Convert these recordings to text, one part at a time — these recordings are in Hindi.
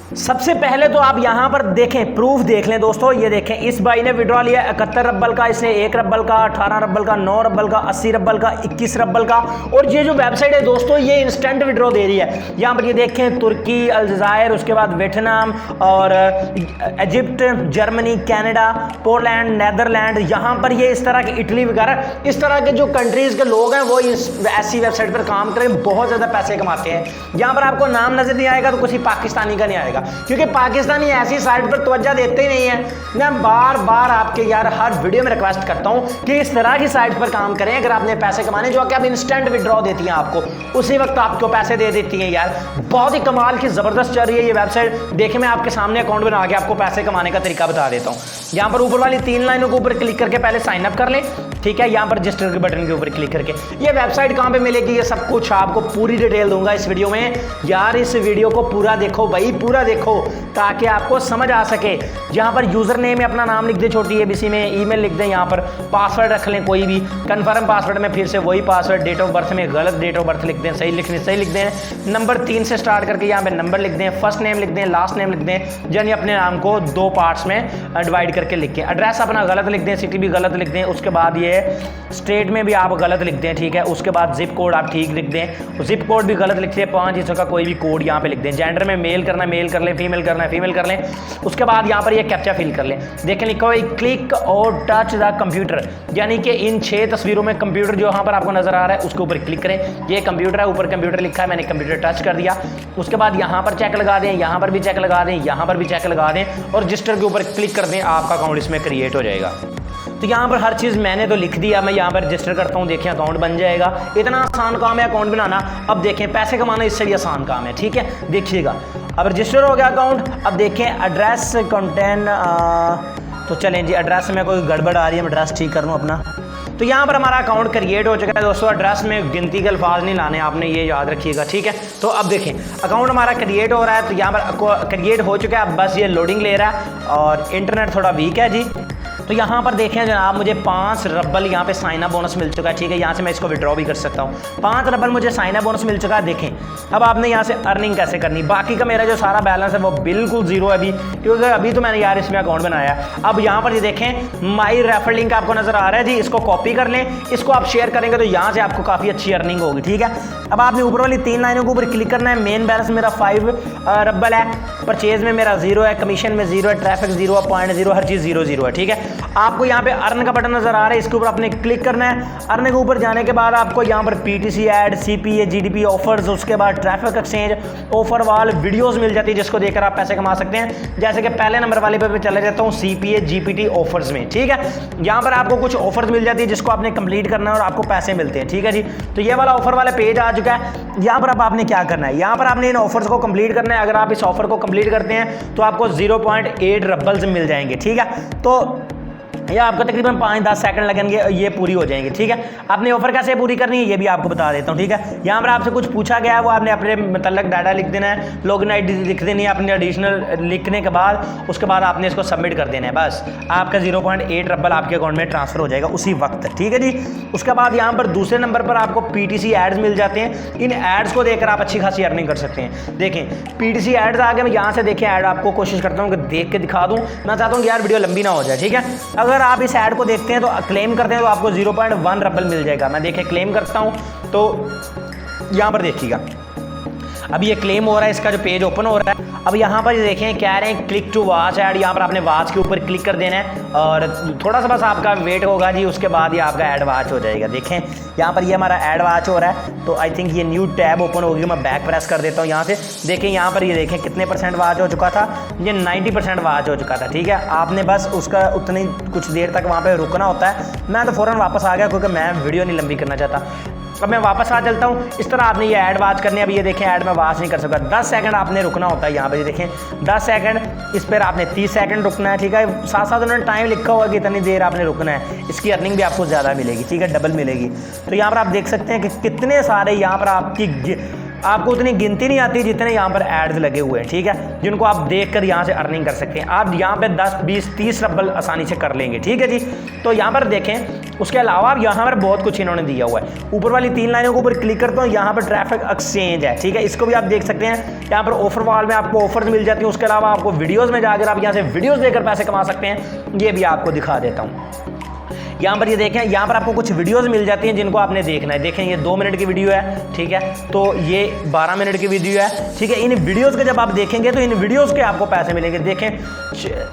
सबसे पहले तो आप यहां पर देखें, प्रूफ देख लें दोस्तों। ये देखें, इस भाई ने विड्रॉ लिया 71 रब्बल का, इसने 1 रब्बल का, 18 रब्बल का, 9 रब्बल का, 80 रब्बल का, 21 रब्बल का। और ये जो वेबसाइट है दोस्तों, ये इंस्टेंट विड्रॉ दे रही है। यहां पर ये देखें, तुर्की, अल्जायर, उसके बाद वियतनाम और Egypt, Germany, Canada, Poland, Netherland, यहां पर ये इस तरह के, इटली वगैरह, इस तरह के जो कंट्रीज के लोग हैं वो इस ऐसी वेबसाइट पर काम करें, बहुत ज्यादा पैसे कमाते हैं। यहां पर आपको नाम नजर नहीं आएगा तो किसी पाकिस्तानी का नहीं आएगा, क्योंकि पाकिस्तानी ऐसी साइट पर तवज्जो देते ही नहीं है। मैं बार बार आपके यार हर वीडियो में रिक्वेस्ट करता हूं कि इस तरह की साइट पर काम करें अगर आपने पैसे कमाने, जो कि आप इंस्टेंट विड्रॉ देती हैं, आपको उसी वक्त आपको पैसे दे देती हैं। यार बहुत ही कमाल की जबरदस्त चल रही है ये वेबसाइट। देखिए मैं आपके सामने अकाउंट बना के आपको पैसे कमाने का तरीका बता देता हूं। यहां पर ऊपर वाली 3 लाइनों के ऊपर क्लिक करके पहले साइन अप कर लें, ठीक है। यहां पर रजिस्टर के बटन के ऊपर क्लिक करके ये वेबसाइट कहां पे मिलेगी, ये सब कुछ आपको पूरी डिटेल दूंगा इस वीडियो में। यार इस वीडियो को पूरा देखो भाई, पूरा देखो ताकि आपको समझ आ सके। यहां पर यूजर नेम में अपना नाम लिख दें छोटी एबीसी में, ईमेल लिख दें, यहां पर पासवर्ड रख लें कोई भी, कंफर्म पासवर्ड में फिर से वही पासवर्ड, डेट ऑफ बर्थ में गलत डेट ऑफ बर्थ लिख दें, सही लिख दें। नंबर 3 से स्टार्ट करके यहां पे नंबर लिख दें, फर्स्ट नेम लिख दें, लास्ट नेम लिख दें, यानी अपने नाम को 2 पार्ट्स में डिवाइड करके लिख के। एड्रेस अपना गलत लिख दें, सिटी भी गलत लिख दें, उसके बाद ये स्टेट में भी आप गलत लिख दें, ठीक है। उसके बाद जिप कोड आप ठीक लिख दें, जिप कोड भी गलत लिख दें, 5 हिस्सों का कोई भी कोड यहाँ पे लिख दें। जेंडर में मेल करना है मेल कर लें, फीमेल करना है फीमेल कर लें। उसके बाद यहाँ पर ये कैप्चा फिल कर लें। देखें लिखा हुआ क्लिक और टच द कंप्यूटर, यानी कि इन 6 तस्वीरों में कंप्यूटर जो यहाँ पर आपको नजर आ रहा है उसके ऊपर क्लिक करें। ये कंप्यूटर है, ऊपर कंप्यूटर लिखा है, मैंने कंप्यूटर टच कर दिया। उसके बाद यहाँ पर चेक लगा दें, यहाँ पर भी चेक लगा दें, यहाँ पर भी चेक लगा दें और रजिस्टर के ऊपर क्लिक कर दें, आपका अकाउंट इसमें क्रिएट हो जाएगा। तो यहाँ पर हर चीज़ मैंने तो लिख दिया, मैं यहाँ पर रजिस्टर करता हूँ, देखिए अकाउंट बन जाएगा। इतना आसान काम है अकाउंट बनाना। अब देखें पैसे कमाना इससे भी आसान काम है, ठीक है। देखिएगा अब रजिस्टर हो गया अकाउंट। अब देखें एड्रेस कंटेंट, तो चलें जी, एड्रेस में कोई गड़बड़ आ रही है, मैं एड्रेस ठीक कर लूँ अपना। तो यहाँ पर हमारा अकाउंट क्रिएट हो चुका है दोस्तों। एड्रेस में गिनती के अल्फाज नहीं लाने आपने, ये याद रखिएगा, ठीक है। तो अब देखें अकाउंट हमारा क्रिएट हो रहा है, तो यहाँ पर क्रिएट हो चुका है। अब बस ये लोडिंग ले रहा है और इंटरनेट थोड़ा वीक है जी। तो यहाँ पर देखें जनाब, मुझे 5 रब्बल यहाँ पे साइन अप बोनस मिल चुका है, ठीक है। यहाँ से मैं इसको विड्रॉ भी कर सकता हूँ। 5 रब्बल मुझे साइन अप बोनस मिल चुका है। देखें अब आपने यहाँ से अर्निंग कैसे करनी, बाकी का मेरा जो सारा बैलेंस है वो बिल्कुल जीरो है अभी, क्योंकि अभी तो मैंने यार इसमें अकाउंट बनाया। अब यहाँ पर ये देखें माई रेफर लिंक आपको नजर आ रहा है जी, इसको कॉपी कर लें, इसको आप शेयर करेंगे तो यहाँ से आपको काफ़ी अच्छी अर्निंग होगी, ठीक है। अब आपने ऊपर वाली 3 लाइनों के ऊपर क्लिक करना है। मेन बैलेंस मेरा 5 रब्बल है, परचेज में मेरा 0 है, कमीशन में 0 है, ट्रैफिक 0 है, पॉइंट 0, हर चीज़ 0 है, ठीक है। आपको यहाँ पे अर्न का बटन नजर आ रहा है, इसके ऊपर आपने क्लिक करना है। अर्न के ऊपर जाने के बाद आपको यहाँ पर PTC add, CPA, GDP offers, उसके बाद ट्रैफिक एक्सचेंज ऑफर वाल वीडियोस मिल जाती है जिसको देखकर आप पैसे कमा सकते हैं। जैसे कि पहले नंबर वाले पे चले जाता हूँ, सीपीए जीपीटी ऑफर्स में, ठीक है। यहाँ पर आपको कुछ ऑफर्स मिल जाती है जिसको आपने कंप्लीट करना है और आपको पैसे मिलते हैं, ठीक है जी। तो ये वाला ऑफर वाला पेज आ चुका है। यहाँ पर अब आपने क्या करना है, यहाँ पर आपने इन ऑफर्स को कंप्लीट करना है। अगर आप इस ऑफर को कंप्लीट करते हैं तो आपको 0.8 रब्बल्स मिल जाएंगे, ठीक है। तो ये आपको तकरीबन 5-10 सेकंड लगेंगे, ये पूरी हो जाएंगी, ठीक है। आपने ऑफर कैसे पूरी करनी है ये भी आपको बता देता हूँ, ठीक है। यहाँ पर आपसे कुछ पूछा गया है, वो आपने अपने मतलब डाटा लिख देना है, लॉगिन आईडी लिख देनी है अपने एडिशनल लिखने के बाद, उसके बाद आपने इसको सबमिट कर देना है। बस आपका 0.8 रब्बल आपके अकाउंट में ट्रांसफर हो जाएगा उसी वक्त, ठीक है जी। उसके बाद यहाँ पर दूसरे नंबर पर आपको पीटीसी एड्स मिल जाते हैं। इन एड्स को देखकर आप अच्छी खासी अर्निंग कर सकते हैं। देखें पीटीसी एड्स आ गए, मैं यहाँ से देखें ऐड आपको कोशिश करता हूँ कि देख के दिखा दूँ। मैं चाहता हूँ कि यार वीडियो लंबी ना हो जाए, ठीक है। अगर आप इस ऐड को देखते हैं तो क्लेम करते हैं तो आपको 0.1 रब्बल मिल जाएगा। मैं देखें क्लेम करता हूं तो यहां पर देखिएगा अब ये क्लेम हो रहा है, इसका जो पेज ओपन हो रहा है। अब यहाँ पर देखें कह रहे हैं क्लिक टू वॉच ऐड, यहाँ पर आपने वॉच के ऊपर क्लिक कर देना है और थोड़ा सा बस आपका वेट होगा जी, उसके बाद ये आपका ऐड वॉच हो जाएगा। देखें यहाँ पर ये हमारा ऐड वॉच हो रहा है, तो आई थिंक ये न्यू टैब ओपन होगी। मैं बैक प्रेस कर देता हूँ यहाँ से। देखें यहाँ पर ये देखें कितने % वॉच हो चुका था, ये 90% वॉच हो चुका था, ठीक है। आपने बस उसका उतनी कुछ देर तक वहाँ पर रुकना होता है। मैं तो फ़ौरन वापस आ गया क्योंकि मैं वीडियो नहीं लंबी करना चाहता। अब मैं वापस आ चलता हूँ। इस तरह आपने ये ऐड वॉच करनी है। अब ये देखें ऐड में वॉच नहीं कर सकता, 10 सेकंड आपने रुकना होता है। यहाँ पे देखें 10 सेकंड, इस पर आपने 30 सेकंड रुकना है, ठीक है। साथ साथ उन्होंने टाइम लिखा हुआ कि इतनी देर आपने रुकना है। इसकी अर्निंग भी आपको ज़्यादा मिलेगी, ठीक है, डबल मिलेगी। तो यहाँ पर आप देख सकते हैं कि कितने सारे यहाँ पर आपकी आपको उतनी गिनती नहीं आती जितने यहाँ पर एड्स लगे हुए हैं, ठीक है, जिनको आप देखकर यहाँ से अर्निंग कर सकते हैं। आप यहाँ पे 10 20 30 रब्बल आसानी से कर लेंगे, ठीक है जी। तो यहाँ पर देखें, उसके अलावा यहाँ पर बहुत कुछ इन्होंने दिया हुआ है। ऊपर वाली 3 लाइनों के ऊपर क्लिक करता हूँ, यहाँ पर ट्रैफिक एक्सचेंज है, ठीक है, इसको भी आप देख सकते हैं। यहाँ पर ऑफर वॉल में आपको ऑफर्स मिल जाती है। उसके अलावा आपको वीडियोज़ में जाकर आप यहाँ से वीडियोज़ देकर पैसे कमा सकते हैं, ये भी आपको दिखा देता हूँ। यहाँ पर ये देखें, यहाँ पर आपको कुछ वीडियोस मिल जाती हैं जिनको आपने देखना है। देखें ये 2 मिनट की वीडियो है, ठीक है, तो ये 12 मिनट की वीडियो है, ठीक है। इन वीडियोस के जब आप देखेंगे तो इन वीडियोस के आपको पैसे मिलेंगे। देखें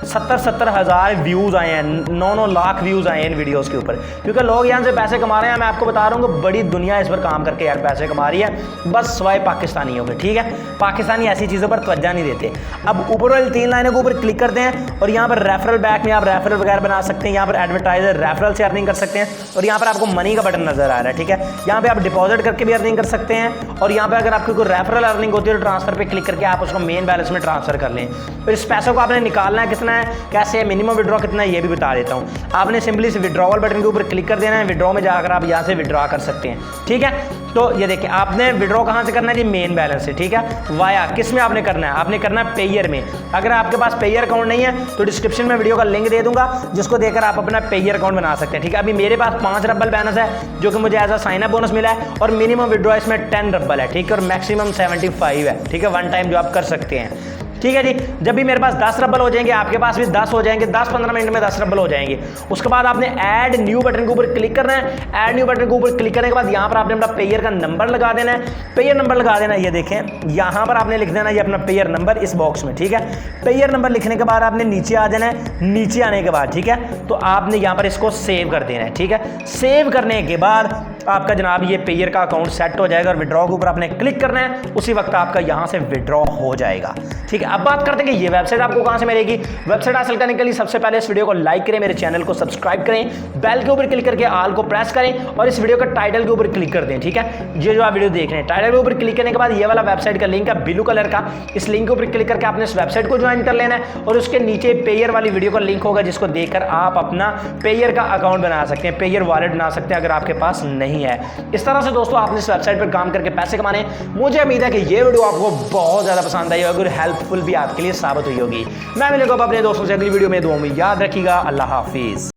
70 हज़ार व्यूज़ आए हैं, 9 लाख व्यूज़ आए हैं इन वीडियोज़ के ऊपर, क्योंकि लोग यहाँ से पैसे कमा रहे हैं। मैं आपको बता रहा हूँ कि बड़ी दुनिया इस पर काम करके यार पैसे कमा रही है, बस सिवाय पाकिस्तानियों के, ठीक है। पाकिस्तानी ऐसी चीज़ों पर तवज्जो नहीं देते। अब ऊपर वाली 3 लाइनों के ऊपर क्लिक करते हैं और यहाँ पर रेफरल बैक में आप रेफरल वगैरह बना सकते हैं। यहाँ पर एडवर्टाइजर रेफरल से अर्निंग कर सकते हैं और यहाँ पर आपको मनी का बटन नजर आ रहा है, ठीक है। यहाँ पे आप डिपॉजिट करके भी अर्निंग कर सकते हैं और यहाँ पे अगर आपकी कोई रेफरल अर्निंग होती है तो ट्रांसफर पे क्लिक करके आप उसको मेन बैलेंस में ट्रांसफर कर लें। फिर इस पैसों को आपने निकालना है, कितना है, कैसे है, मिनिमम विड्रॉ कितना है, ये भी बता देता हूँ। आपने सिंपली इस विड्रॉवल बटन के ऊपर क्लिक कर देना है। विड्रॉ में जाकर आप यहाँ से विड्रॉ कर सकते हैं, ठीक है। तो ये देखिए, आपने विड्रॉ कहाँ से करना है जी, मेन बैलेंस से, ठीक है। वाया किस में आपने करना है, आपने करना है पेयर में। अगर आपके पास पेयर अकाउंट नहीं है तो डिस्क्रिप्शन में वीडियो का लिंक दे दूंगा, जिसको देकर आप अपना पेयर अकाउंट बना सकते हैं, ठीक है। अभी मेरे पास 5 रब्बल बैलेंस है जो कि मुझे as a sign up bonus मिला है और मिनिमम विड्रॉ इसमें 10 रब्बल है, ठीक है, और मैक्सिमम 75 है, ठीक है, वन टाइम जो आप कर सकते हैं, ठीक है जी। जब भी मेरे पास 10 रब्बल हो जाएंगे, आपके पास भी 10 हो जाएंगे, 10-15 मिनट में 10 रब्बल हो जाएंगे। उसके बाद आपने ऐड न्यू बटन के ऊपर क्लिक करना है। ऐड न्यू बटन के ऊपर क्लिक करने के बाद यहाँ पर आपने अपना पेयर का नंबर लगा देना है। पेयर नंबर लगा देना है, ये देखें यहाँ पर आपने लिख देना है ये अपना पेयर नंबर इस बॉक्स में, ठीक है। पेयर नंबर लिखने के बाद आपने नीचे आ जाना है। नीचे आने के बाद, ठीक है, तो आपने यहाँ पर इसको सेव कर देना है, ठीक है। सेव करने के बाद आपका जनाब ये पेयर का अकाउंट सेट हो जाएगा और विड्रॉ के ऊपर आपने क्लिक करना है, उसी वक्त आपका यहाँ से विड्रॉ हो जाएगा, ठीक है। अब बात करते हैं कि ये वेबसाइट आपको कहाँ से मिलेगी। वेबसाइट हासिल करने के लिए सबसे पहले इस वीडियो को लाइक करें, मेरे चैनल को सब्सक्राइब करें, बेल के ऊपर क्लिक करके ऑल को प्रेस करें और इस वीडियो का टाइटल के ऊपर क्लिक कर दें, ठीक है। ये जो आप वीडियो देख रहे हैं, टाइटल के ऊपर क्लिक करने के बाद ये वाला वेबसाइट का लिंक है ब्लू कलर का, इस लिंक के ऊपर क्लिक करके आपने इस वेबसाइट को ज्वाइन कर लेना है और उसके नीचे पेयर वाली वीडियो का लिंक होगा, जिसको देखकर आप अपना पेयर का अकाउंट बना सकते हैं, पेयर वॉलेट बना सकते हैं अगर आपके पास नहीं है। इस तरह से दोस्तों आपने इस वेबसाइट पर काम करके पैसे कमाने। मुझे उम्मीद है कि ये वीडियो आपको बहुत ज्यादा पसंद आई होगी और हेल्पफुल भी आपके लिए साबित हुई होगी। मैं मिलूंगा अपने दोस्तों से अगली वीडियो में, दुआ में याद रखिएगा। अल्लाह हाफिज।